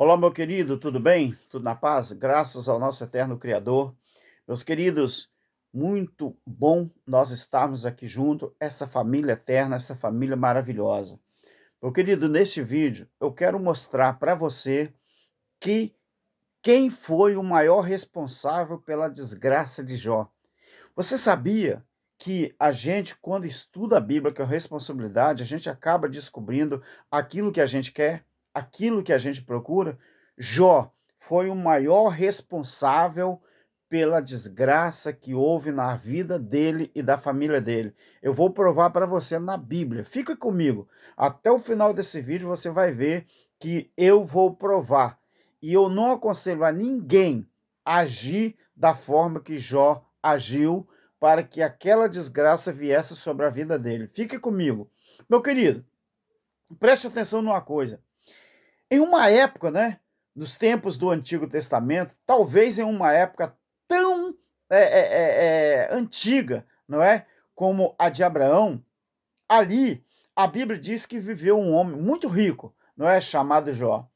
Olá, meu querido, tudo bem? Tudo na paz? Graças ao nosso eterno Criador. Meus queridos, muito bom nós estarmos aqui junto, essa família eterna, essa família maravilhosa. Meu querido, neste vídeo eu quero mostrar para você que quem foi o maior responsável pela desgraça de Jó. Você sabia que a gente, quando estuda a Bíblia, que é a responsabilidade, a gente acaba descobrindo aquilo que a gente quer, aquilo que a gente procura? Jó foi o maior responsável pela desgraça que houve na vida dele e da família dele. Eu vou provar para você na Bíblia. Fica comigo. Até o final desse vídeo você vai ver que eu vou provar. E eu não aconselho a ninguém agir da forma que Jó agiu para que aquela desgraça viesse sobre a vida dele. Fique comigo. Meu querido, preste atenção numa coisa. Em uma época, né, nos tempos do Antigo Testamento, talvez em uma época tão antiga, não é, como a de Abraão, ali a Bíblia diz que viveu um homem muito rico, não é, chamado Jó.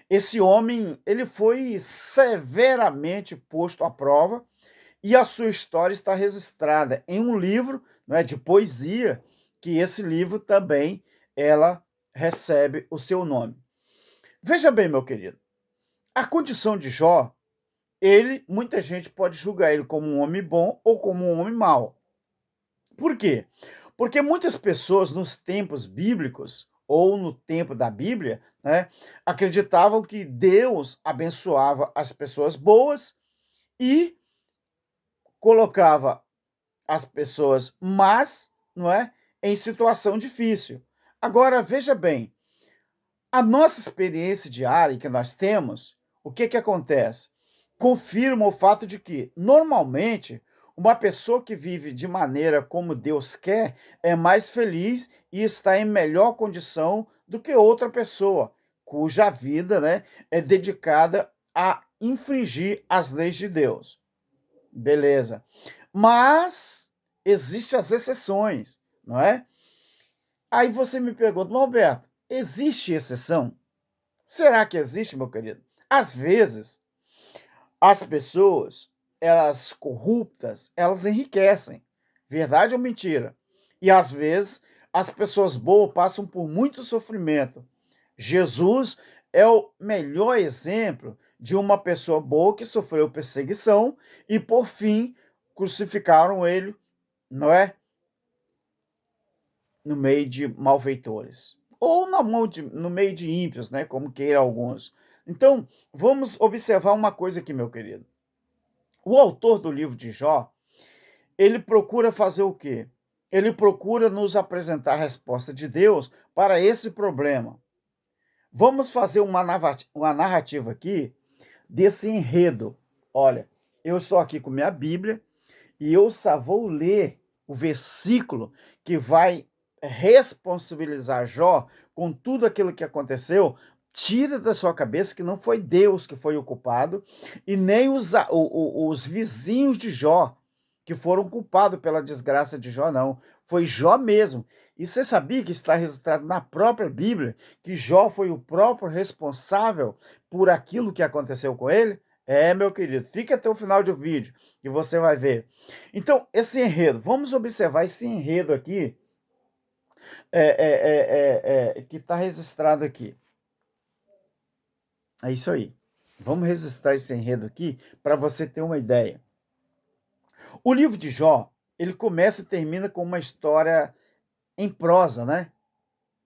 Esse homem, ele foi severamente posto à prova e a sua história está registrada em um livro, não é, de poesia, que esse livro também ela recebe o seu nome. Veja bem, meu querido, a condição de Jó, muita gente pode julgar ele como um homem bom ou como um homem mau. Por quê? Porque muitas pessoas nos tempos bíblicos ou no tempo da Bíblia, né, acreditavam que Deus abençoava as pessoas boas e colocava as pessoas más, não é, em situação difícil. Agora veja bem, a nossa experiência diária que nós temos, o que que acontece? Confirma o fato de que, normalmente, uma pessoa que vive de maneira como Deus quer é mais feliz e está em melhor condição do que outra pessoa, cuja vida, né, é dedicada a infringir as leis de Deus. Beleza. Mas existem as exceções, não é? Aí você me pergunta, Roberto, existe exceção? Será que existe, meu querido? Às vezes, as pessoas, elas corruptas, elas enriquecem. Verdade ou mentira? E às vezes, as pessoas boas passam por muito sofrimento. Jesus é o melhor exemplo de uma pessoa boa que sofreu perseguição e, por fim, crucificaram ele, não é? No meio de malfeitores. Ou no meio de ímpios, né? Como queira alguns. Então, vamos observar uma coisa aqui, meu querido. O autor do livro de Jó, ele procura fazer o quê? Ele procura nos apresentar a resposta de Deus para esse problema. Vamos fazer uma narrativa aqui desse enredo. Olha, eu estou aqui com minha Bíblia e eu só vou ler o versículo que vai responsabilizar Jó com tudo aquilo que aconteceu. Tira da sua cabeça que não foi Deus que foi o culpado e nem os vizinhos de Jó que foram culpados pela desgraça de Jó, não. Foi Jó mesmo. E você sabia que está registrado na própria Bíblia que Jó foi o próprio responsável por aquilo que aconteceu com ele? É, meu querido, fique até o final do vídeo e você vai ver. Então, esse enredo, vamos observar esse enredo aqui, que está registrado aqui. É isso aí. Vamos registrar esse enredo aqui para você ter uma ideia. O livro de Jó, ele começa e termina com uma história em prosa, né?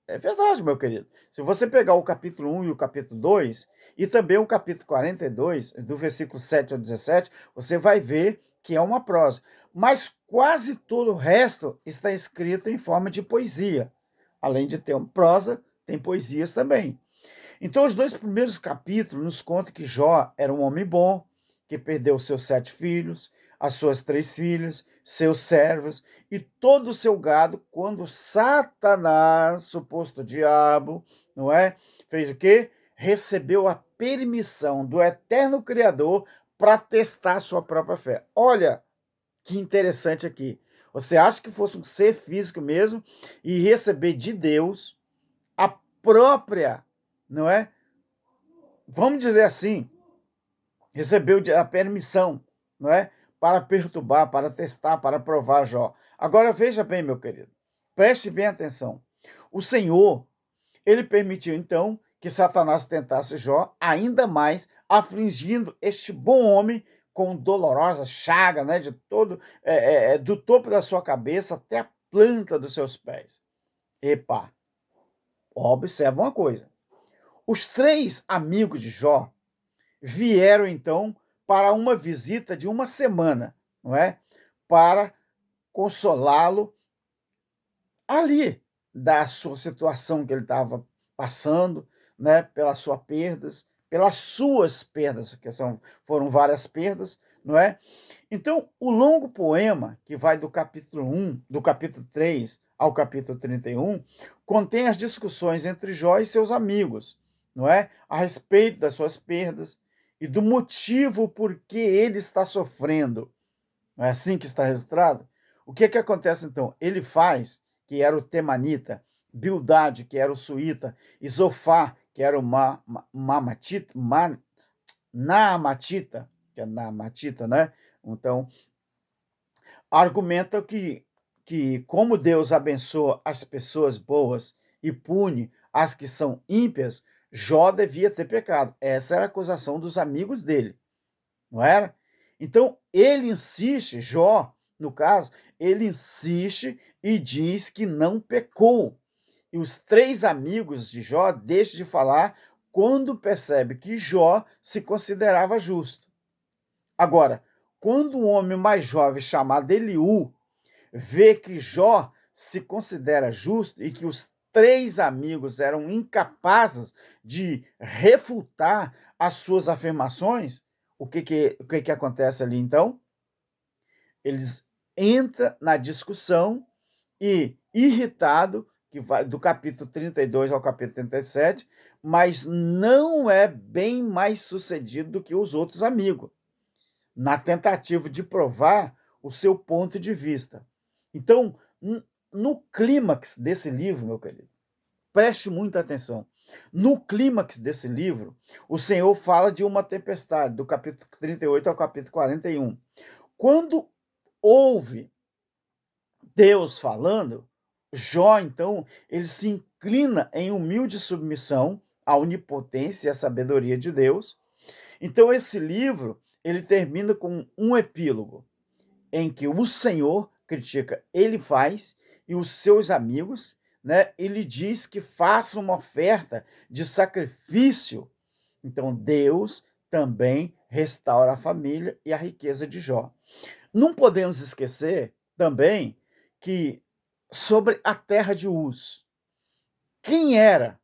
É verdade, meu querido. Se você pegar o capítulo 1 e o capítulo 2, e também o capítulo 42, do versículo 7 ao 17, você vai ver que é uma prosa. Mas quase todo o resto está escrito em forma de poesia. Além de ter uma prosa, tem poesias também. Então, os dois primeiros capítulos nos contam que Jó era um homem bom, que perdeu seus 7 filhos, as suas 3 filhas, seus servos e todo o seu gado, quando Satanás, suposto diabo, não é? Fez o quê? Recebeu a permissão do eterno Criador para testar sua própria fé. Olha que interessante aqui. Você acha que fosse um ser físico mesmo e receber de Deus a própria, não é? vamos dizer assim, recebeu a permissão, não é? Para perturbar, para testar, para provar Jó. Agora veja bem, meu querido, preste bem atenção. O Senhor, ele permitiu então que Satanás tentasse Jó ainda mais, afligindo este bom homem com dolorosa chaga, né, de todo, do topo da sua cabeça até a planta dos seus pés. Epa, observa uma coisa. Os três amigos de Jó vieram então para uma visita de uma semana, não é? Para consolá-lo ali da sua situação que ele estava passando, né? Pelas suas perdas, que foram várias perdas, não é? Então, o longo poema, que vai do capítulo 1, do capítulo 3 ao capítulo 31, contém as discussões entre Jó e seus amigos, não é? A respeito das suas perdas e do motivo por que ele está sofrendo. Não é assim que está registrado? O que acontece então? Ele faz, que era o temanita, Bildade, que era o suíta, e Zofar, que era o Naamatita, que é Naamatita, né? Então, argumenta que como Deus abençoa as pessoas boas e pune as que são ímpias, Jó devia ter pecado. Essa era a acusação dos amigos dele, não era? Então, ele insiste, Jó, no caso, ele insiste e diz que não pecou. E os três amigos de Jó deixam de falar quando percebe que Jó se considerava justo. Agora, quando um homem mais jovem chamado Eliú vê que Jó se considera justo e que os três amigos eram incapazes de refutar as suas afirmações, o que acontece ali então? Eles entram na discussão e, irritado, que vai do capítulo 32 ao capítulo 37, mas não é bem mais sucedido do que os outros amigos, na tentativa de provar o seu ponto de vista. Então, no clímax desse livro, meu querido, preste muita atenção. No clímax desse livro, o Senhor fala de uma tempestade, do capítulo 38 ao capítulo 41. Quando ouve Deus falando, Jó, então, ele se inclina em humilde submissão à onipotência e à sabedoria de Deus. Então, esse livro, ele termina com um epílogo, em que o Senhor critica ele faz e os seus amigos, né? Ele diz que faça uma oferta de sacrifício. Então Deus também restaura a família e a riqueza de Jó. Não podemos esquecer também que sobre a terra de Uz. Quem era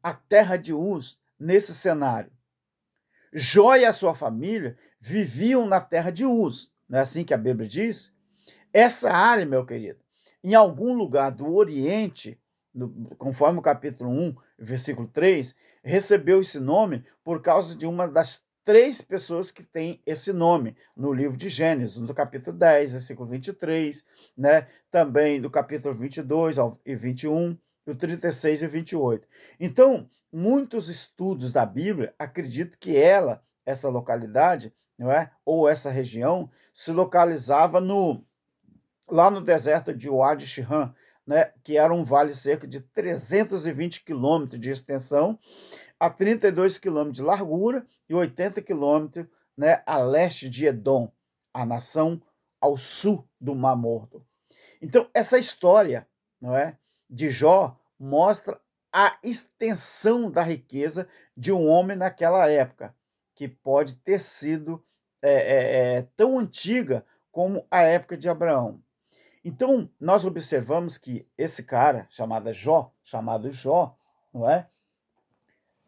a terra de Uz nesse cenário? Jó e a sua família viviam na terra de Uz. Não é assim que a Bíblia diz? Essa área, meu querido, em algum lugar do Oriente, conforme o capítulo 1, versículo 3, recebeu esse nome por causa de uma das três pessoas que tem esse nome no livro de Gênesis, no capítulo 10, versículo 23, né? Também do capítulo 22 e 21, o 36 e 28. Então, muitos estudos da Bíblia acreditam que essa localidade, não é? Ou essa região, se localizava lá no deserto de Wadi Shihan, né, que era um vale cerca de 320 quilômetros de extensão, a 32 quilômetros de largura e 80 quilômetros, né, a leste de Edom, a nação ao sul do Mar Morto. Então, essa história, não é, de Jó mostra a extensão da riqueza de um homem naquela época, que pode ter sido tão antiga como a época de Abraão. Então, nós observamos que esse cara, chamado Jó, não é?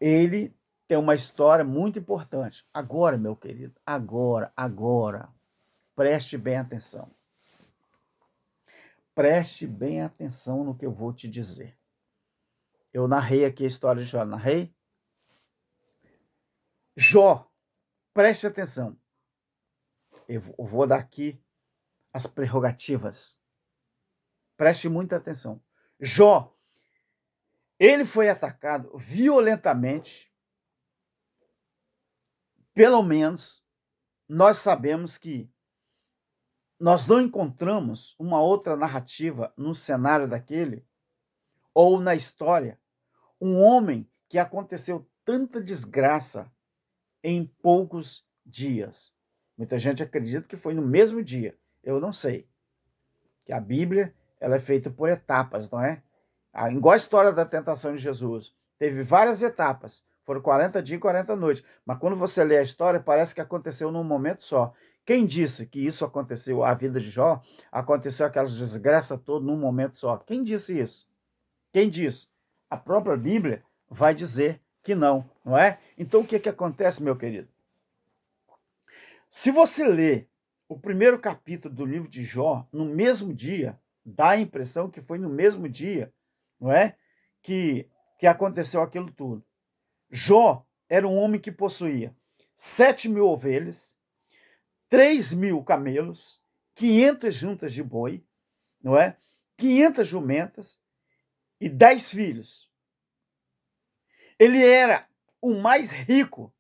Ele tem uma história muito importante. Agora, meu querido, agora, preste bem atenção. Preste bem atenção no que eu vou te dizer. Eu narrei aqui a história de Jó, narrei? Jó, preste atenção. Eu vou dar aqui as prerrogativas. Preste muita atenção. Jó, ele foi atacado violentamente pelo menos nós sabemos que nós não encontramos uma outra narrativa no cenário daquele, ou na história, um homem que aconteceu tanta desgraça em poucos dias. Muita gente acredita que foi no mesmo dia. Eu não sei. Que a Bíblia ela é feita por etapas, não é? Igual a história da tentação de Jesus. Teve várias etapas. Foram 40 dias e 40 noites. Mas quando você lê a história, parece que aconteceu num momento só. Quem disse que isso aconteceu, a vida de Jó, aconteceu aquelas desgraças todas num momento só? Quem disse isso? Quem disse? A própria Bíblia vai dizer que não, não é? Então o que acontece, meu querido? Se você lê o primeiro capítulo do livro de Jó no mesmo dia, dá a impressão que foi no mesmo dia, não é? Que aconteceu aquilo tudo. Jó era um homem que possuía 7.000 ovelhas, 3.000 camelos, 500 juntas de boi, não é? 500 jumentas e 10 filhos. Ele era o mais rico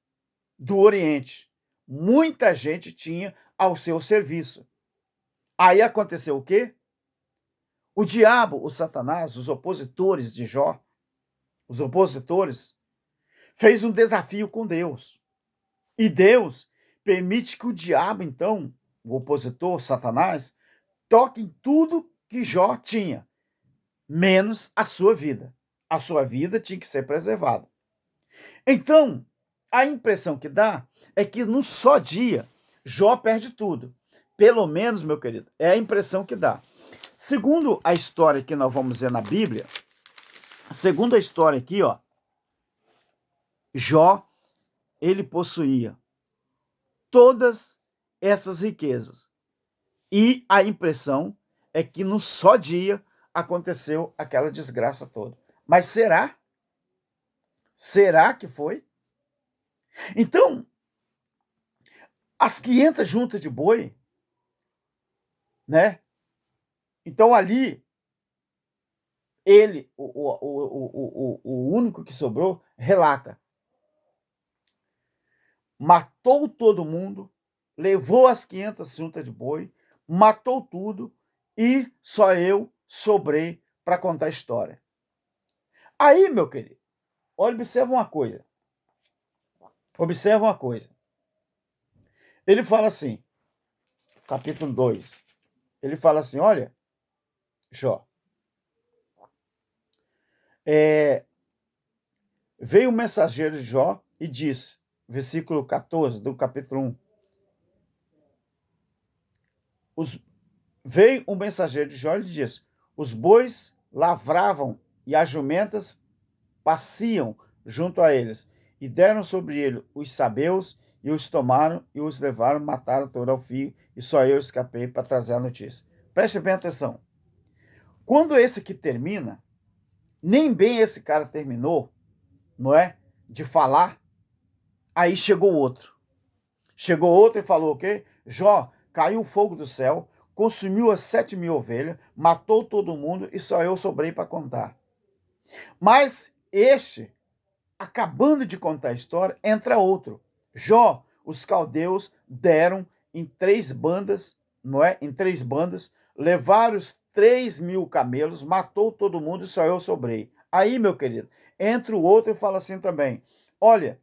do Oriente. Muita gente tinha ao seu serviço. Aí aconteceu o quê? O diabo, o Satanás, os opositores de Jó, os opositores, fez um desafio com Deus. E Deus permite que o diabo, então, o opositor, Satanás, toque em tudo que Jó tinha, menos a sua vida. A sua vida tinha que ser preservada. Então, a impressão que dá é que num só dia, Jó perde tudo. Pelo menos, meu querido, é a impressão que dá. Segundo a história que nós vamos ver na Bíblia, segundo a história aqui, ó, Jó, ele possuía todas essas riquezas. E a impressão é que num só dia aconteceu aquela desgraça toda. Mas será? Será que foi? Então, as 500 juntas de boi, né? Então ali, ele, o único que sobrou, relata. Matou todo mundo, levou as 500 juntas de boi, matou tudo e só eu sobrei para contar a história. Aí, meu querido, olha, observa uma coisa. Observa uma coisa. Ele fala assim, capítulo 2, ele fala assim, olha, Jó, veio o mensageiro de Jó e disse, versículo 14 do capítulo 1, veio um mensageiro de Jó e disse, os bois lavravam e as jumentas passeam junto a eles, e deram sobre ele os sabeus, e os tomaram, e os levaram, mataram todo ao fio, e só eu escapei para trazer a notícia. Preste bem atenção. Quando esse aqui termina, nem bem esse cara terminou, não é? De falar, aí chegou outro. Chegou outro e falou o quê? Jó, caiu o fogo do céu, consumiu as 7.000 ovelhas, matou todo mundo e só eu sobrei para contar. Mas este, acabando de contar a história, entra outro. Jó, os caldeus deram em 3 bandas, não é? Em 3 bandas, levaram os 3.000 camelos, matou todo mundo e só eu sobrei. Aí, meu querido, entra o outro e fala assim também, olha,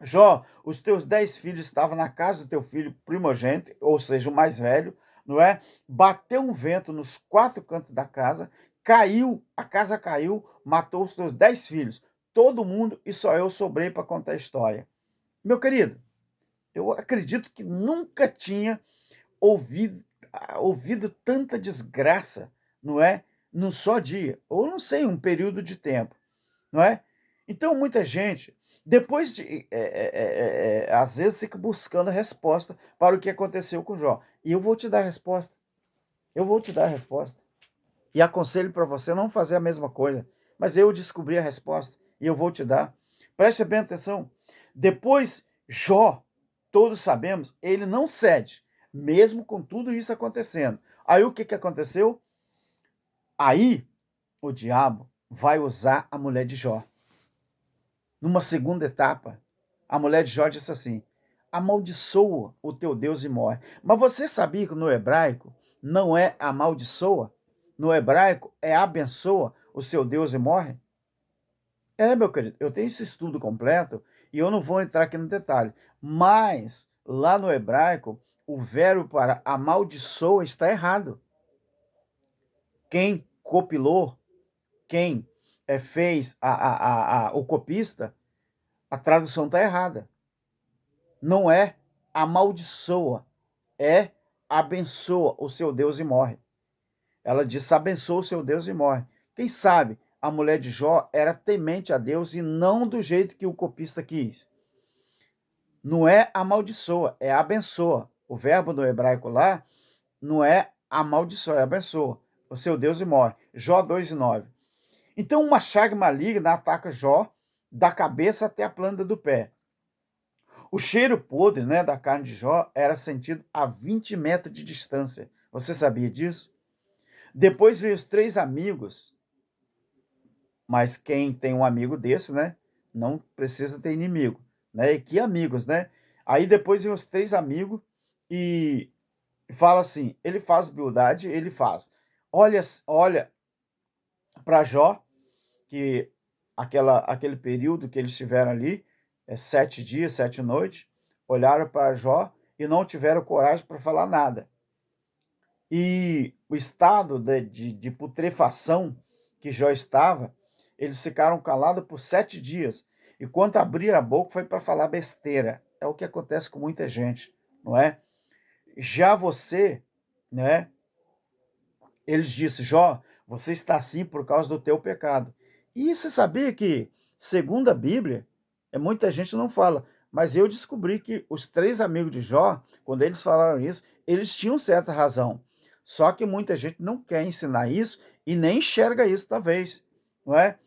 Jó, os teus 10 filhos estavam na casa do teu filho primogênito, ou seja, o mais velho, não é? Bateu um vento nos 4 cantos da casa, caiu, a casa caiu, matou os teus 10 filhos, todo mundo, e só eu sobrei para contar a história. Meu querido, eu acredito que nunca tinha ouvido tanta desgraça, não é? Num só dia, ou não sei, um período de tempo, não é? Então, muita gente, depois de, às vezes, fica buscando a resposta para o que aconteceu com Jó. E eu vou te dar a resposta. Eu vou te dar a resposta. E aconselho para você não fazer a mesma coisa. Mas eu descobri a resposta e eu vou te dar. Preste bem atenção. Depois, Jó, todos sabemos, ele não cede, mesmo com tudo isso acontecendo. Aí o que aconteceu? Aí o diabo vai usar a mulher de Jó. Numa segunda etapa, A mulher de Jó disse assim: amaldiçoa o teu Deus e morre. Mas você sabia que no hebraico não é amaldiçoa? No hebraico é abençoa o seu Deus e morre? Meu querido, eu tenho esse estudo completo e eu não vou entrar aqui no detalhe. Mas lá no hebraico, o verbo para amaldiçoa está errado. Quem copilou, quem fez o copista, a tradução está errada. Não é amaldiçoa, é abençoa o seu Deus e morre. Ela disse: abençoa o seu Deus e morre. Quem sabe a mulher de Jó era temente a Deus e não do jeito que o copista quis. Não é amaldiçoa, é abençoa. O verbo no hebraico lá não é amaldiçoa, é abençoa o seu Deus e morre. Jó 2:9. Então uma chaga maligna ataca Jó da cabeça até a planta do pé. O cheiro podre, né, da carne de Jó era sentido a 20 metros de distância. Você sabia disso? Depois veio os 3 amigos, mas quem tem um amigo desse, né, não precisa ter inimigo, né? E que amigos, né? Aí depois vem os 3 amigos e fala assim, ele faz beldade, ele faz. Olha para Jó, que aquele período que eles estiveram ali, 7 dias, 7 noites, olharam para Jó e não tiveram coragem para falar nada. E o estado de putrefação que Jó estava, eles ficaram calados por 7 dias. E quando abriram a boca foi para falar besteira. É o que acontece com muita gente, não é? Já você, né? Eles disse: Jó, você está assim por causa do teu pecado. E você sabia que, segundo a Bíblia, muita gente não fala, mas eu descobri que os 3 amigos de Jó, quando eles falaram isso, eles tinham certa razão. Só que muita gente não quer ensinar isso e nem enxerga isso, talvez, não é?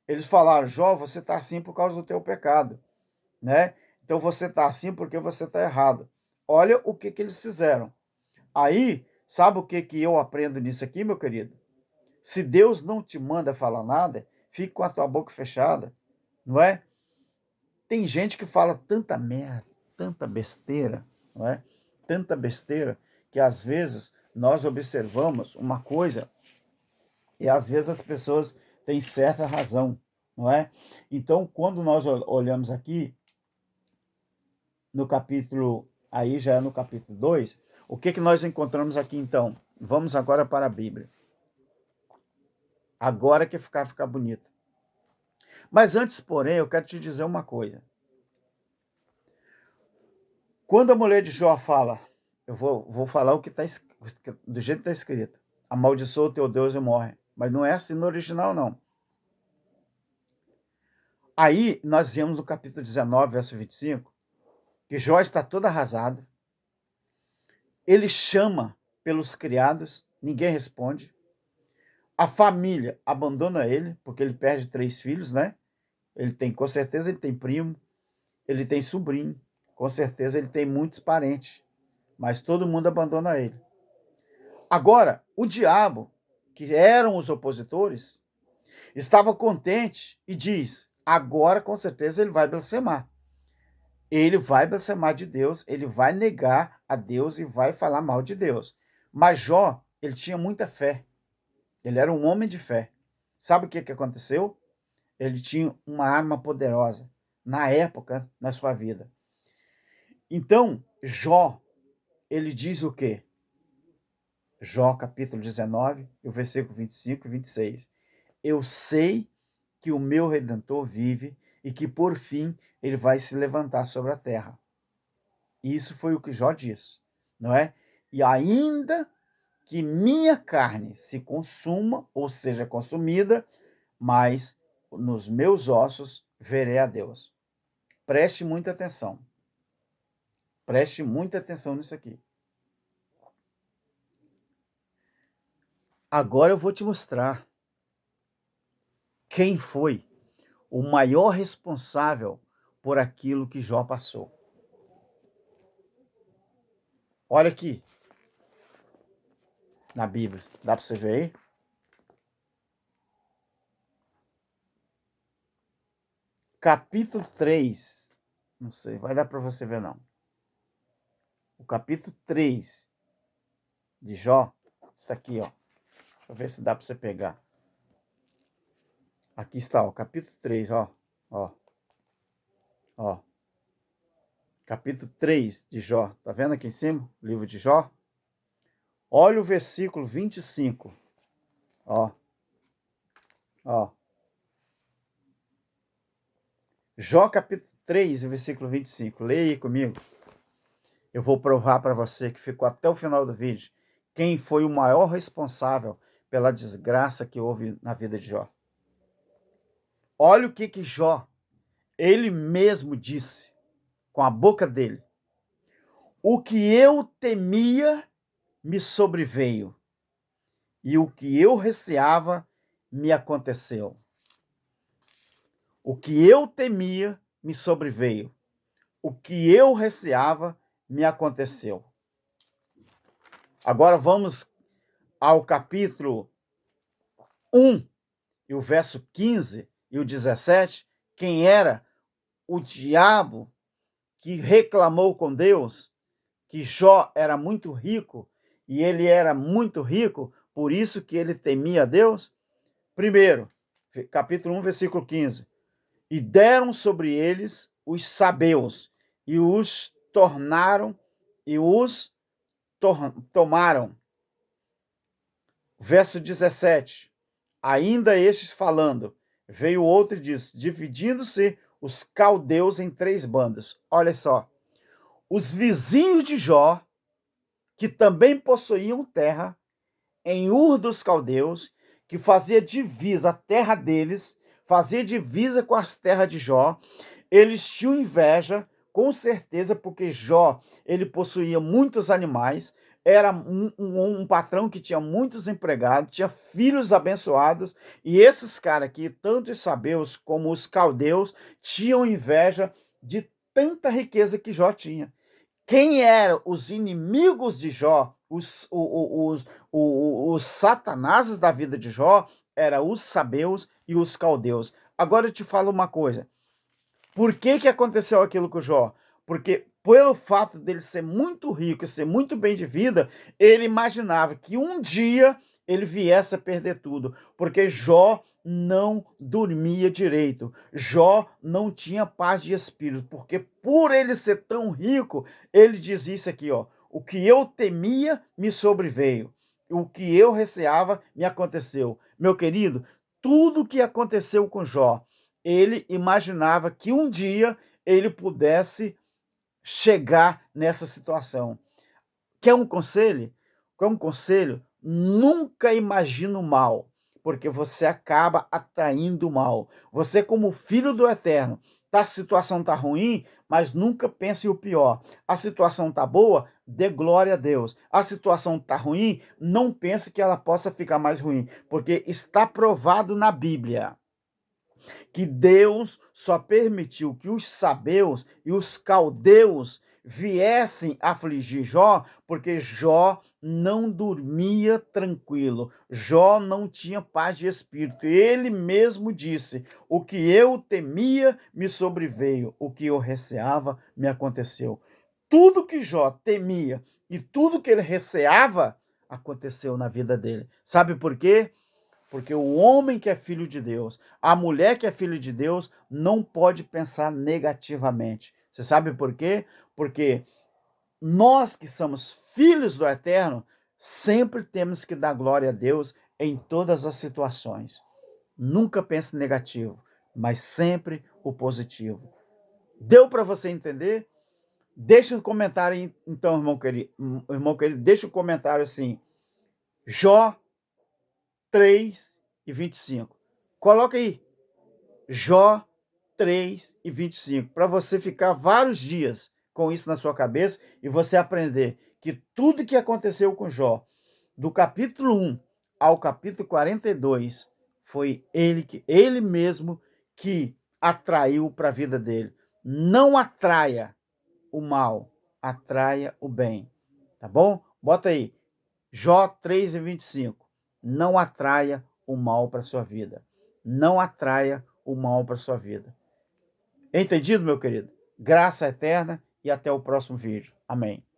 Eles falaram: Jó, você está assim por causa do teu pecado, né? Então você está assim porque você está errado. Olha o que eles fizeram. Aí, sabe o que eu aprendo nisso aqui, meu querido? Se Deus não te manda falar nada, fique com a tua boca fechada, não é? Tem gente que fala tanta merda, tanta besteira, não é? Tanta besteira, que às vezes nós observamos uma coisa e às vezes as pessoas têm certa razão, não é? Então, quando nós olhamos aqui no capítulo, aí já é no capítulo 2, o que nós encontramos aqui então? Vamos agora para a Bíblia. Agora que ficar bonito. Mas antes, porém, eu quero te dizer uma coisa. Quando a mulher de Jó fala, eu vou falar o que está do jeito que está escrito. Amaldiçoa o teu Deus e morre. Mas não é assim no original, não. Aí nós vemos no capítulo 19, verso 25, que Jó está todo arrasado. Ele chama pelos criados, ninguém responde. A família abandona ele, porque ele perde 3 filhos, né? Com certeza ele tem primo, ele tem sobrinho, com certeza ele tem muitos parentes, mas todo mundo abandona ele. Agora, o diabo, que eram os opositores, estava contente e diz: agora com certeza ele vai blasfemar. Ele vai blasfemar de Deus, ele vai negar a Deus e vai falar mal de Deus. Mas Jó, ele tinha muita fé. Ele era um homem de fé. Sabe o que aconteceu? Ele tinha uma arma poderosa na época, na sua vida. Então, Jó, ele diz o quê? Jó, capítulo 19, o versículo 25 e 26. Eu sei que o meu Redentor vive e que, por fim, ele vai se levantar sobre a terra. Isso foi o que Jó disse, não é? E ainda que minha carne se consuma, ou seja, consumida, mas nos meus ossos verei a Deus. Preste muita atenção. Preste muita atenção nisso aqui. Agora eu vou te mostrar quem foi o maior responsável por aquilo que Jó passou. Olha aqui na Bíblia. Dá para você ver aí? Capítulo 3. Não sei, vai dar para você ver não. O capítulo 3 de Jó, está aqui, ó. Deixa eu ver se dá para você pegar. Aqui está, ó, capítulo 3, ó. Ó. Ó. Capítulo 3 de Jó. Tá vendo aqui em cima? O livro de Jó. Olha o versículo 25. Ó. Ó. Jó capítulo 3, versículo 25. Leia aí comigo. Eu vou provar para você que ficou até o final do vídeo quem foi o maior responsável pela desgraça que houve na vida de Jó. Olha o que Jó, ele mesmo disse com a boca dele. O que eu temia me sobreveio, e o que eu receava me aconteceu. O que eu temia me sobreveio, o que eu receava me aconteceu. Agora vamos ao capítulo 1, e o verso 15 e o 17, quem era o diabo que reclamou com Deus que Jó era muito rico, e ele era muito rico, por isso que ele temia a Deus? Primeiro, capítulo 1, versículo 15. E deram sobre eles os sabeus, e os tornaram, e os tomaram. Verso 17. Ainda estes falando, veio outro e disse, dividindo-se os caldeus em 3 bandos. Olha só, os vizinhos de Jó, que também possuíam terra em Ur dos Caldeus, que fazia divisa a terra deles, fazia divisa com as terras de Jó. Eles tinham inveja, com certeza, porque Jó, ele possuía muitos animais, era um patrão que tinha muitos empregados, tinha filhos abençoados, e esses caras aqui, tanto os sabeus como os caldeus, tinham inveja de tanta riqueza que Jó tinha. Quem eram os inimigos de Jó, os satanases da vida de Jó, eram os sabeus e os caldeus. Agora eu te falo uma coisa. Por que aconteceu aquilo com o Jó? Porque pelo fato dele ser muito rico e ser muito bem de vida, ele imaginava que um dia ele viesse a perder tudo, porque Jó não dormia direito. Jó não tinha paz de espírito, porque por ele ser tão rico, ele diz isso aqui, ó: o que eu temia me sobreveio, o que eu receava me aconteceu. Meu querido, tudo que aconteceu com Jó, ele imaginava que um dia ele pudesse chegar nessa situação. Quer um conselho? Quer um conselho? Nunca imagine o mal, porque você acaba atraindo o mal. Você, como filho do Eterno, a situação está ruim, mas nunca pense o pior. A situação está boa, dê glória a Deus. A situação está ruim, não pense que ela possa ficar mais ruim, porque está provado na Bíblia que Deus só permitiu que os sabeus e os caldeus viessem afligir Jó, porque Jó não dormia tranquilo, Jó não tinha paz de espírito. Ele mesmo disse: o que eu temia me sobreveio, o que eu receava me aconteceu. Tudo que Jó temia e tudo que ele receava aconteceu na vida dele. Sabe por quê? Porque o homem que é filho de Deus, a mulher que é filho de Deus, não pode pensar negativamente. Você sabe por quê? Porque nós que somos filhos do Eterno, sempre temos que dar glória a Deus em todas as situações. Nunca pense negativo, mas sempre o positivo. Deu para você entender? Deixa um comentário, então, irmão querido, deixa um comentário assim: Jó 3:25. Coloca aí, Jó 3:25, para você ficar vários dias com isso na sua cabeça e você aprender que tudo que aconteceu com Jó, do capítulo 1 ao capítulo 42, foi ele mesmo que atraiu para a vida dele. Não atraia o mal, atraia o bem. Tá bom? Bota aí, Jó 3:25. Não atraia o mal para sua vida. Não atraia o mal para sua vida. Entendido, meu querido? graça eterna e até o próximo vídeo. Amém.